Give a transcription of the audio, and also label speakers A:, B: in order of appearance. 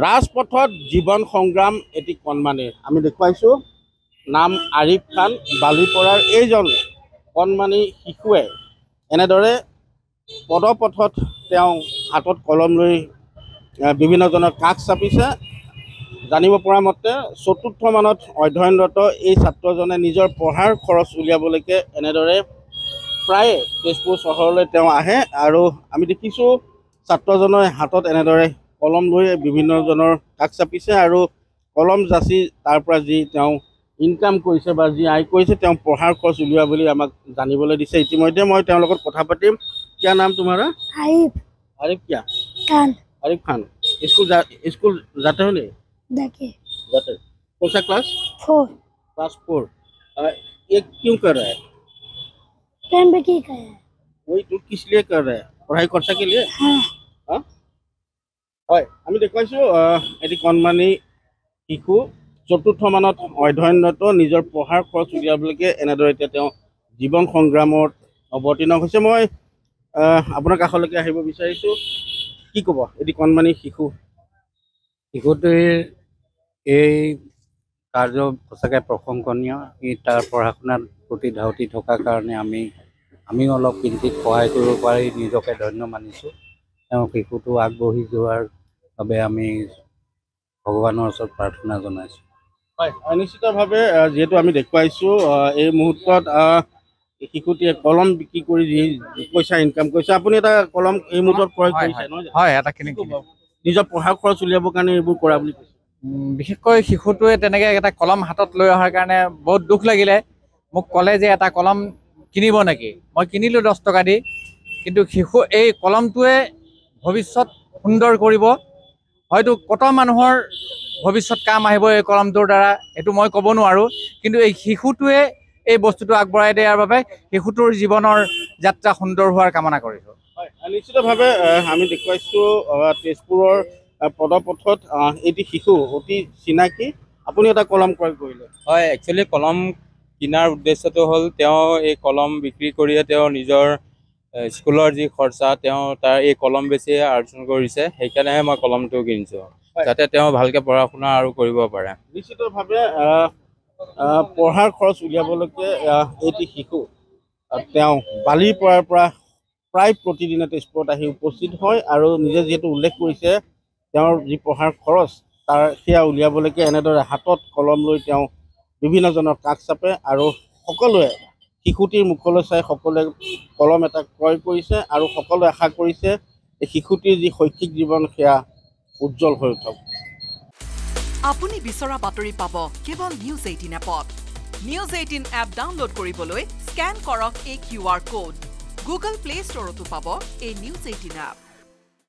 A: ৰাজপথত জীৱন সংগ্ৰাম এটি কণমানি আমি দেখুৱাইছোঁ নাম আৰিফ খান বালিপৰাৰ এইজন কণমানি শিশুৱে এনেদৰে পদপথত তেওঁ হাতত কলম লৈ বিভিন্নজনৰ কাষ চাপিছে। জানিব পৰা মতে চতুৰ্থ মানত অধ্যয়নৰত এই ছাত্ৰজনে নিজৰ পঢ়াৰ খৰচ উলিয়াবলৈকে এনেদৰে প্ৰায়ে তেজপুৰ চহৰলৈ তেওঁ আহে আৰু আমি দেখিছোঁ ছাত্ৰজনৰ হাতত এনেদৰে কলম লৈ বিভিন্নজনৰ কাষ চাপিছে আৰু কলম যাচি তাৰ পৰা যি তেওঁ ইনকাম কৰিছে বা যি আয় কৰিছে তেওঁ পঢ়াৰ খৰচ উলিওৱা বুলি আমাক জানিবলৈ দিছে। ইতিমধ্যে মই তেওঁৰ লগত কথা পাতিম। क्या नाम तुम्हारा?
B: आरिफ।
A: आरिफ क्या?
B: खान।
A: आरिफ खान। स्कूल जाते हो नहीं? जाते। कौन सा क्लास?
B: 4।
A: क्लास 4। ये क्यों कर रहा है?
B: टाइम पे क्या है?
A: वही तू किस लिए कर रहा है? पढ़ाई खर्चा के लिए?
B: हाँ।
A: हाँ? হয় আমি দেখুৱাইছোঁ এটি কণমানি শিশু চতুৰ্থ মানত অধ্যয়নৰত নিজৰ পঢ়াৰ খৰচ উলিয়াবলৈকে এনেদৰে এতিয়া তেওঁ জীৱন সংগ্ৰামত অৱতীৰ্ণ হৈছে। মই আপোনাৰ কাষলৈকে আহিব বিচাৰিছোঁ। কি ক'ব এটি কণমানি
C: শিশুটিৰ এই কাৰ্য সঁচাকৈ প্ৰশংসনীয়। ই তাৰ পঢ়া শুনাৰ প্ৰতি ধাউতি থকাৰ কাৰণে আমিও অলপ কিঞ্চিত সহায় কৰিব পাৰি নিজকে ধন্য মানিছোঁ। তেওঁ শিশুটো আগবাঢ়ি যোৱাৰ বাবে আমি ভগৱানৰ ওচৰত প্ৰাৰ্থনা জনাইছোঁ।
A: হয় নিশ্চিতভাৱে যিহেতু আমি দেখুৱাইছোঁ এই মুহূৰ্তত শিশুটিয়ে কলম বিক্ৰী কৰি যি পইচা ইনকাম কৰিছে। আপুনি এটা কলম এই মুহূৰ্তত ক্ৰয় কৰিছে নহয়?
D: হয় এটা কিনি
A: নিজৰ পঢ়াৰ খৰচ উলিয়াবৰ কাৰণে এইবোৰ কৰা বুলি কৈছে।
D: বিশেষকৈ শিশুটোৱে তেনেকৈ এটা কলম হাতত লৈ অহাৰ কাৰণে বহুত দুখ লাগিলে। মোক ক'লে যে এটা কলম কিনিব নেকি? মই কিনিলোঁ 10 টকা দি। কিন্তু শিশু এই কলমটোৱে ভৱিষ্যত সুন্দৰ কৰিব, হয়তো কত মানুহৰ ভৱিষ্যত কাম আহিব এই কলমটোৰ দ্বাৰা এইটো মই ক'ব নোৱাৰোঁ। কিন্তু এই শিশুটোৱে এই বস্তুটো আগবঢ়াই দিয়াৰ বাবে শিশুটোৰ জীৱনৰ যাত্ৰা সুন্দৰ হোৱাৰ কামনা কৰিছোঁ।
A: হয় নিশ্চিতভাৱে আমি দেখুৱাইছোঁ তেজপুৰৰ পদপথত এটি শিশু অতি চিনাকি। আপুনি এটা কলম ক্ৰয় কৰিলে?
E: হয় একচুৱেলি কলম কিনাৰ উদ্দেশ্যটো হ'ল তেওঁ এই কলম বিক্ৰী কৰিয়ে তেওঁ নিজৰ স্কুলৰ যি খৰচা তেওঁ তাৰ এই কলম বেছিয়ে অৰ্জন কৰিছে। সেইকাৰণেহে মই কলমটো কিনিছোঁ যাতে তেওঁ ভালকৈ পঢ়া শুনা আৰু কৰিব পাৰে।
A: নিশ্চিতভাৱে পঢ়াৰ খৰচ উলিয়াবলৈকে এটি শিশু তেওঁ বালিপৰাৰ পৰা প্ৰায় প্ৰতিদিনে তেজপুৰত আহি উপস্থিত হয় আৰু নিজে যিহেতু উল্লেখ কৰিছে তেওঁৰ যি পঢ়াৰ খৰচ তাৰ সেয়া উলিয়াবলৈকে এনেদৰে হাতত কলম লৈ তেওঁ বিভিন্নজনৰ কাষ চাপে আৰু সকলোৱে শিশুটিৰ মুখলৈ চাই সকলোৱে কলম এটা ক্ৰয় কৰিছে আৰু সকলোৱে আশা কৰিছে এই শিশুটিৰ যি শৈক্ষিক জীৱন সেয়া উজ্জ্বল হৈ উঠক।
F: আপুনি বিচৰা বাতৰি পাব কেৱল নিউজ 18 এপত। নিউজ 18 এপ ডাউনলোড কৰিবলৈ স্কেন কৰক এই QR কোড। গুগল প্লে ষ্টৰতো পাব এই নিউজ 18 এপ।